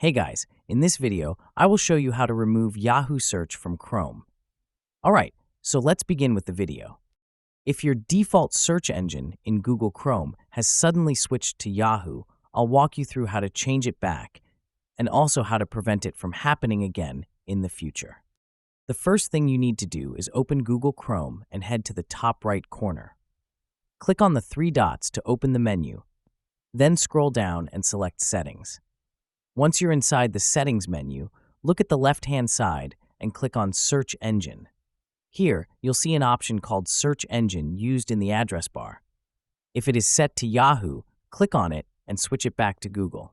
Hey guys, in this video, I will show you how to remove Yahoo Search from Chrome. Alright, so let's begin with the video. If your default search engine in Google Chrome has suddenly switched to Yahoo, I'll walk you through how to change it back and also how to prevent it from happening again in the future. The first thing you need to do is open Google Chrome and head to the top right corner. Click on the three dots to open the menu, then scroll down and select Settings. Once you're inside the Settings menu, look at the left-hand side and click on Search Engine. Here, you'll see an option called Search Engine used in the address bar. If it is set to Yahoo, click on it and switch it back to Google.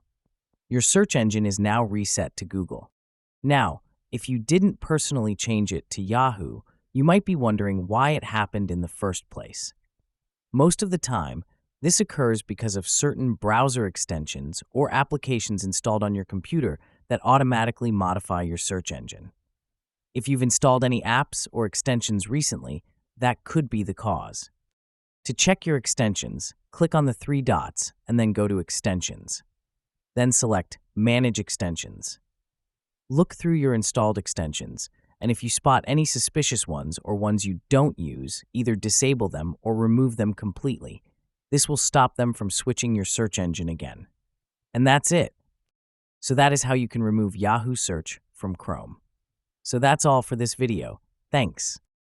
Your search engine is now reset to Google. Now, if you didn't personally change it to Yahoo, you might be wondering why it happened in the first place. Most of the time, this occurs because of certain browser extensions or applications installed on your computer that automatically modify your search engine. If you've installed any apps or extensions recently, that could be the cause. To check your extensions, click on the three dots and then go to Extensions. Then select Manage Extensions. Look through your installed extensions, and if you spot any suspicious ones or ones you don't use, either disable them or remove them completely. This will stop them from switching your search engine again. And that's it. So that is how you can remove Yahoo Search from Chrome. So that's all for this video. Thanks.